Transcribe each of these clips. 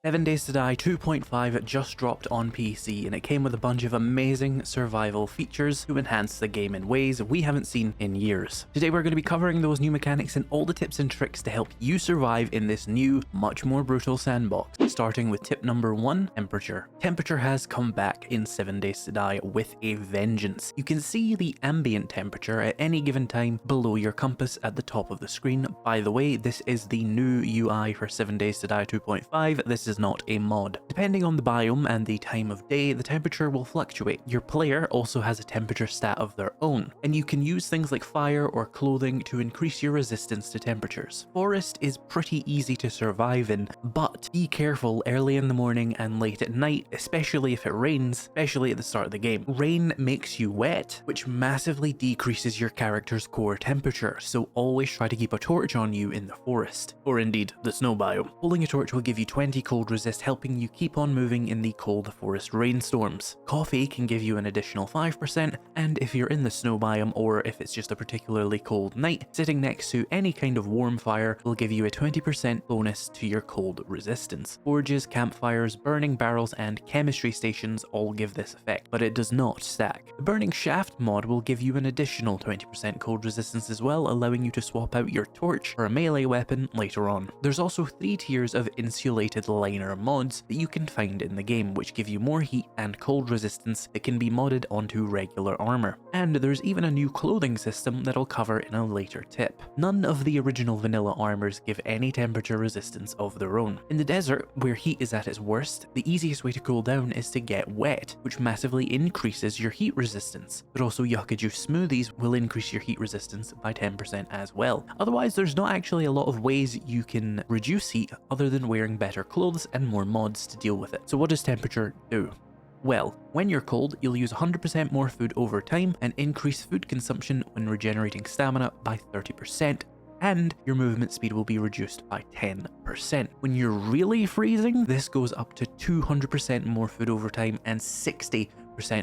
7 Days to Die 2.5 just dropped on PC, and it came with a bunch of amazing survival features to enhance the game in ways we haven't seen in years. Today we're going to be covering those new mechanics and all the tips and tricks to help you survive in this new, much more brutal sandbox. Starting with tip number 1, temperature. Temperature has come back in 7 Days to Die with a vengeance. You can see the ambient temperature at any given time below your compass at the top of the screen. By the way, this is the new UI for 7 Days to Die 2.5. This is not a mod. Depending on the biome and the time of day, the temperature will fluctuate. Your player also has a temperature stat of their own, and you can use things like fire or clothing to increase your resistance to temperatures. Forest is pretty easy to survive in, but be careful early in the morning and late at night, especially if it rains, especially at the start of the game. Rain makes you wet, which massively decreases your character's core temperature, so always try to keep a torch on you in the forest, or indeed the snow biome. Pulling a torch will give you 20 cold resist, helping you keep on moving in the cold forest rainstorms. Coffee can give you an additional 5%, and if you're in the snow biome or if it's just a particularly cold night, sitting next to any kind of warm fire will give you a 20% bonus to your cold resistance. Forges, campfires, burning barrels, and chemistry stations all give this effect, but it does not stack. The burning shaft mod will give you an additional 20% cold resistance as well, allowing you to swap out your torch for a melee weapon later on. There's also 3 tiers of insulated liner mods that you can find in the game, which give you more heat and cold resistance that can be modded onto regular armor. And there's even a new clothing system that I'll cover in a later tip. None of the original vanilla armors give any temperature resistance of their own. In the desert, where heat is at its worst, the easiest way to cool down is to get wet, which massively increases your heat resistance. But also yucca juice smoothies will increase your heat resistance by 10% as well. Otherwise, there's not actually a lot of ways you can reduce heat other than wearing better clothes and more mods to deal with it. So what does temperature do? Well, when you're cold, you'll use 100% more food over time and increase food consumption when regenerating stamina by 30%. And your movement speed will be reduced by 10%. When you're really freezing, this goes up to 200% more food over time and 60%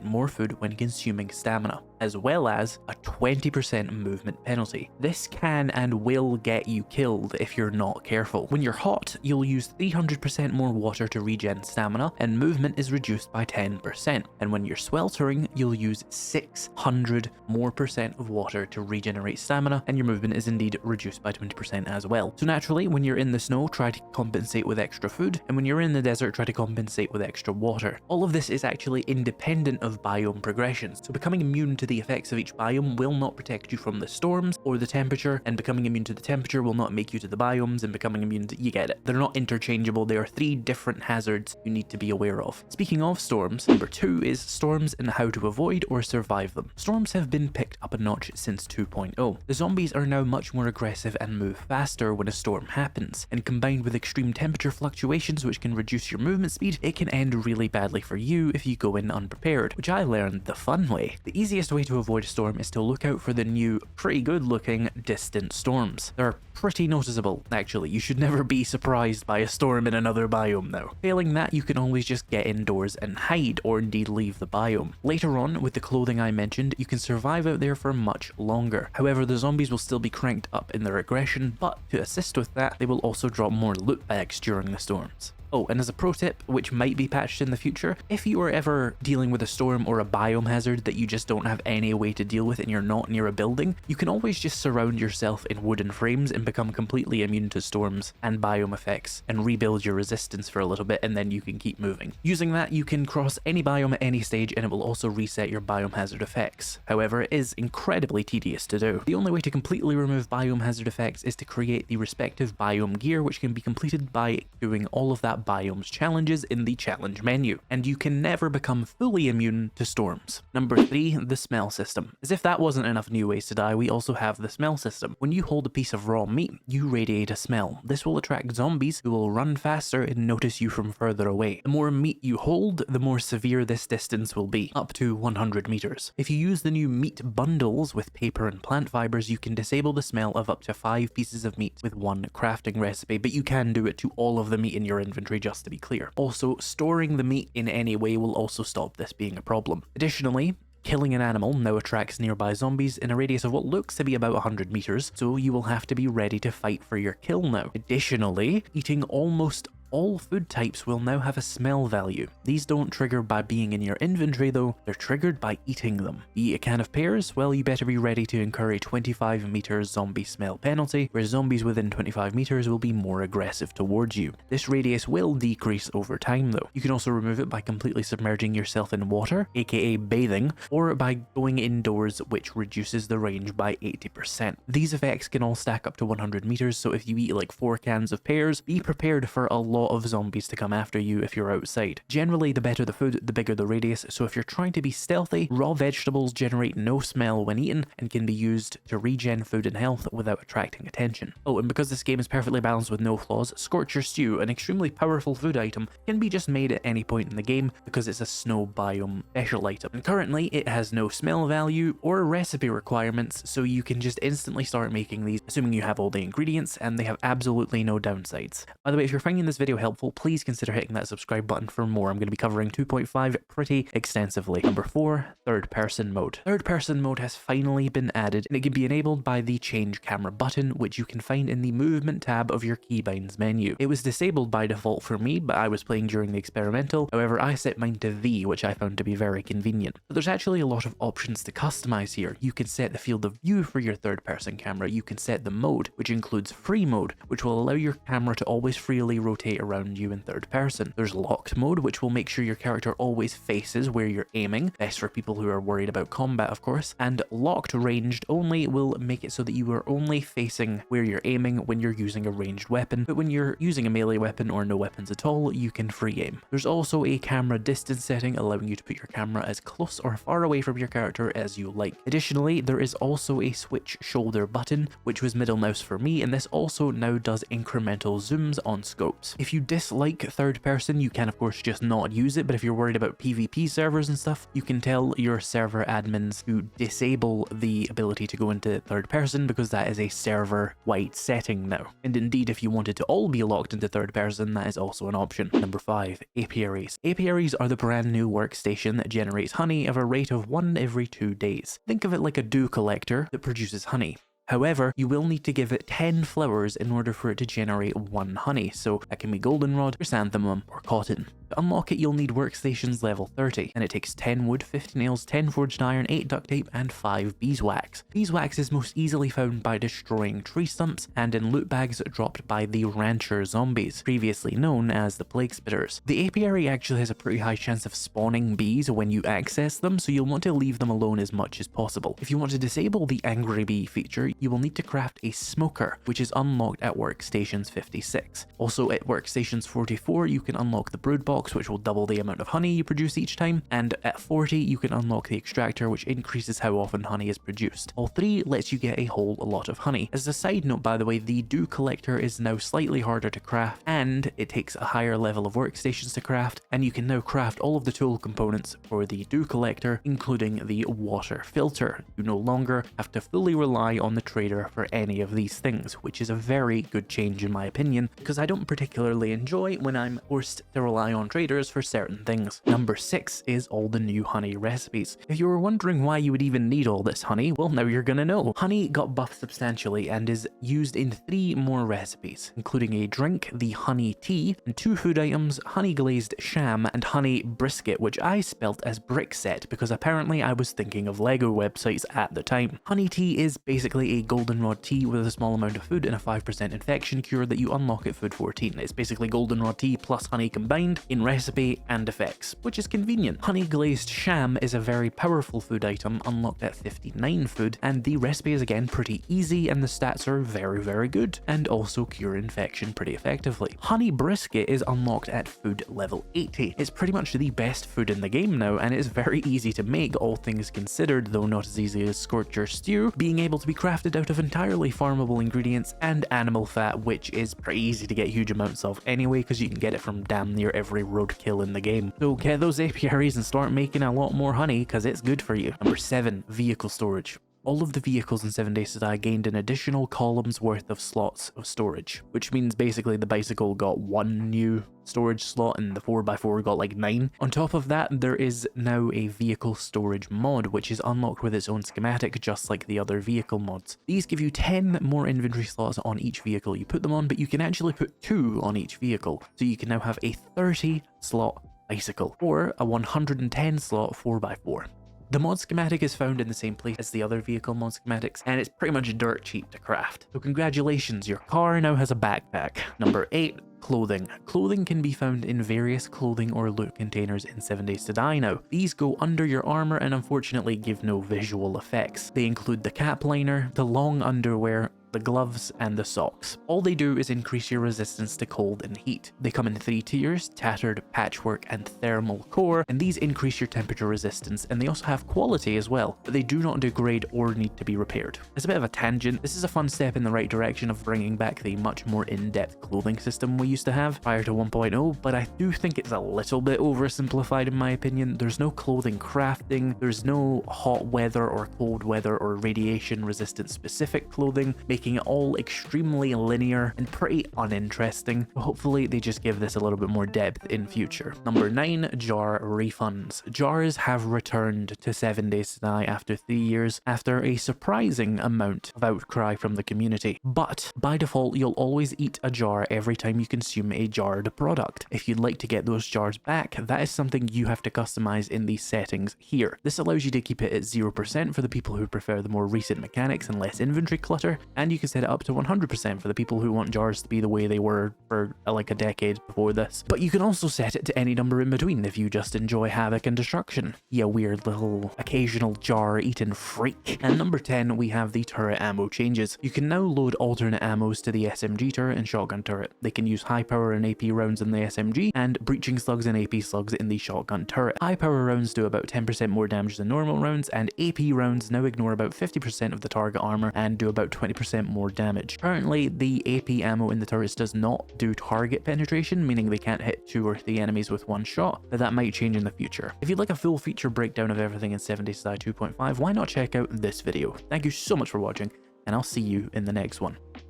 more food when consuming stamina, as well as a 20% movement penalty. This can and will get you killed if you're not careful. When you're hot, you'll use 300% more water to regen stamina, and movement is reduced by 10%. And when you're sweltering, you'll use 600% more of water to regenerate stamina, and your movement is indeed reduced by 20% as well. So naturally, when you're in the snow, try to compensate with extra food, and when you're in the desert, try to compensate with extra water. All of this is actually independent of biome progressions, so becoming immune to the effects of each biome will not protect you from the storms or the temperature, and becoming immune to the temperature will not make you to the biomes, and becoming immune to... you get it. They're not interchangeable. They are 3 different hazards you need to be aware of. Speaking of storms, number 2 is storms and how to avoid or survive them. Storms have been picked up a notch since 2.0. The zombies are now much more aggressive and move faster when a storm happens, and combined with extreme temperature fluctuations which can reduce your movement speed, it can end really badly for you if you go in unprepared, which I learned the fun way. The easiest way to avoid a storm is to look out for the new, pretty good looking distant storms. They're pretty noticeable, actually. You should never be surprised by a storm in another biome though. Failing that, you can always just get indoors and hide, or indeed leave the biome. Later on, with the clothing I mentioned, you can survive out there for much longer. However, the zombies will still be cranked up in their aggression, but to assist with that, they will also drop more loot bags during the storms. Oh, and as a pro tip, which might be patched in the future, if you are ever dealing with a storm or a biome hazard that you just don't have any way to deal with and you're not near a building, you can always just surround yourself in wooden frames and become completely immune to storms and biome effects and rebuild your resistance for a little bit, and then you can keep moving. Using that, you can cross any biome at any stage and it will also reset your biome hazard effects. However, it is incredibly tedious to do. The only way to completely remove biome hazard effects is to create the respective biome gear, which can be completed by doing all of that biomes challenges in the challenge menu, and you can never become fully immune to storms. Number 3, the smell system. As if that wasn't enough new ways to die, we also have the smell system. When you hold a piece of raw meat, you radiate a smell. This will attract zombies who will run faster and notice you from further away. The more meat you hold, the more severe this distance will be, up to 100 meters. If you use the new meat bundles with paper and plant fibers, you can disable the smell of up to 5 pieces of meat with 1 crafting recipe, but you can do it to all of the meat in your inventory, just to be clear. Also, storing the meat in any way will also stop this being a problem. Additionally, killing an animal now attracts nearby zombies in a radius of what looks to be about 100 meters, so you will have to be ready to fight for your kill now. Additionally, eating almost All food types will now have a smell value. These don't trigger by being in your inventory though, they're triggered by eating them. Eat a can of pears? Well, you better be ready to incur a 25 meters zombie smell penalty, where zombies within 25 meters will be more aggressive towards you. This radius will decrease over time though. You can also remove it by completely submerging yourself in water, aka bathing, or by going indoors, which reduces the range by 80%. These effects can all stack up to 100 meters, so if you eat like 4 cans of pears, be prepared for a lot of zombies to come after you if you're outside. Generally, the better the food, the bigger the radius, so if you're trying to be stealthy, raw vegetables generate no smell when eaten and can be used to regen food and health without attracting attention. Oh, and because this game is perfectly balanced with no flaws, Scorcher Stew, an extremely powerful food item, can be just made at any point in the game because it's a snow biome special item. And currently, it has no smell value or recipe requirements, so you can just instantly start making these, assuming you have all the ingredients, and they have absolutely no downsides. By the way, if you're finding this video helpful, please consider hitting that subscribe button for more. I'm going to be covering 2.5 pretty extensively. Number 4, third person mode. Third person mode has finally been added, and it can be enabled by the change camera button, which you can find in the movement tab of your keybinds menu. It was disabled by default for me, but I was playing during the experimental. However, I set mine to V, which I found to be very convenient. But there's actually a lot of options to customize here. You can set the field of view for your third person camera. You can set the mode, which includes free mode, which will allow your camera to always freely rotate around you in third person. There's locked mode, which will make sure your character always faces where you're aiming, best for people who are worried about combat of course, and locked ranged only will make it so that you are only facing where you're aiming when you're using a ranged weapon, but when you're using a melee weapon or no weapons at all, you can free aim. There's also a camera distance setting, allowing you to put your camera as close or far away from your character as you like. Additionally, there is also a switch shoulder button, which was middle mouse for me, and this also now does incremental zooms on scopes. If you dislike third person, you can of course just not use it, but if you're worried about PvP servers and stuff, you can tell your server admins to disable the ability to go into third person, because that is a server-wide setting now. And indeed, if you wanted to all be locked into third person, that is also an option. Number 5, apiaries. Apiaries are the brand new workstation that generates honey at a rate of 1 every 2 days. Think of it like a dew collector that produces honey. However, you will need to give it 10 flowers in order for it to generate 1 honey, so that can be goldenrod, chrysanthemum, or cotton. To unlock it, you'll need workstations level 30, and it takes 10 wood, 50 nails, 10 forged iron, 8 duct tape, and 5 beeswax. Beeswax is most easily found by destroying tree stumps and in loot bags dropped by the rancher zombies, previously known as the plague spitters. The apiary actually has a pretty high chance of spawning bees when you access them, so you'll want to leave them alone as much as possible. If you want to disable the angry bee feature, you will need to craft a smoker, which is unlocked at workstations 56. Also at workstations 44, you can unlock the brood box, which will double the amount of honey you produce each time, and at 40, you can unlock the extractor, which increases how often honey is produced. All 3 lets you get a whole lot of honey. As a side note, by the way, the dew collector is now slightly harder to craft, and it takes a higher level of workstations to craft, and you can now craft all of the tool components for the dew collector, including the water filter. You no longer have to fully rely on the trader for any of these things, which is a very good change in my opinion, because I don't particularly enjoy when I'm forced to rely on traders for certain things. Number 6 is all the new honey recipes. If you were wondering why you would even need all this honey, well now you're gonna know. Honey got buffed substantially and is used in 3 more recipes, including a drink, the honey tea, and 2 food items, honey glazed sham and honey brisket, which I spelt as brickset because apparently I was thinking of Lego websites at the time. Honey tea is basically a goldenrod tea with a small amount of food and a 5% infection cure that you unlock at food 14. It's basically goldenrod tea plus honey combined in recipe and effects, which is convenient. Honey glazed sham is a very powerful food item unlocked at 59 food, and the recipe is again pretty easy and the stats are very good, and also cure infection pretty effectively. Honey brisket is unlocked at food level 80. It's pretty much the best food in the game now, and it's very easy to make, all things considered, though not as easy as Scorcher Stew, being able to be crafted out of entirely farmable ingredients and animal fat, which is pretty easy to get huge amounts of anyway, because you can get it from damn near every roadkill in the game. So get those apiaries and start making a lot more honey, because it's good for you. Number 7, vehicle storage. all of the vehicles in 7 Days to Die gained an additional column's worth of slots of storage, which means basically the bicycle got 1 new storage slot and the 4x4 got like 9. On top of that, there is now a vehicle storage mod, which is unlocked with its own schematic, just like the other vehicle mods. These give you 10 more inventory slots on each vehicle you put them on, but you can actually put 2 on each vehicle. So you can now have a 30 slot bicycle or a 110 slot 4x4. The mod schematic is found in the same place as the other vehicle mod schematics, and it's pretty much dirt cheap to craft. So congratulations, your car now has a backpack. Number 8. Clothing. Clothing can be found in various clothing or loot containers in 7 Days to Die now. These go under your armor and unfortunately give no visual effects. They include the cap liner, the long underwear, the gloves, and the socks. All they do is increase your resistance to cold and heat. They come in 3 tiers: tattered, patchwork, and thermal core, and these increase your temperature resistance, and they also have quality as well, but they do not degrade or need to be repaired. It's a bit of a tangent. This is a fun step in the right direction of bringing back the much more in-depth clothing system we used to have prior to 1.0, but I do think it's a little bit oversimplified in my opinion. There's no clothing crafting, there's no hot weather or cold weather or radiation resistant specific clothing, making it all extremely linear and pretty uninteresting. Hopefully they just give this a little bit more depth in future. Number 9, jar refunds. Jars have returned to 7 Days to Die after 3 years, after a surprising amount of outcry from the community. But by default, you'll always eat a jar every time you consume a jarred product. If you'd like to get those jars back, that is something you have to customize in these settings here. This allows you to keep it at 0% for the people who prefer the more recent mechanics and less inventory clutter, and you can set it up to 100% for the people who want jars to be the way they were for like a decade before this. But you can also set it to any number in between if you just enjoy havoc and destruction. You weird little occasional jar eating freak. And number 10, we have the turret ammo changes. You can now load alternate ammos to the SMG turret and shotgun turret. They can use high power and AP rounds in the SMG and breaching slugs and AP slugs in the shotgun turret. High power rounds do about 10% more damage than normal rounds, and AP rounds now ignore about 50% of the target armor and do about 20% more damage. Currently, the AP ammo in the turrets does not do target penetration, meaning they can't hit 2 or 3 enemies with one shot, but that might change in the future. If you'd like a full feature breakdown of everything in 7 Days to Die 2.5, why not check out this video? Thank you so much for watching, and I'll see you in the next one.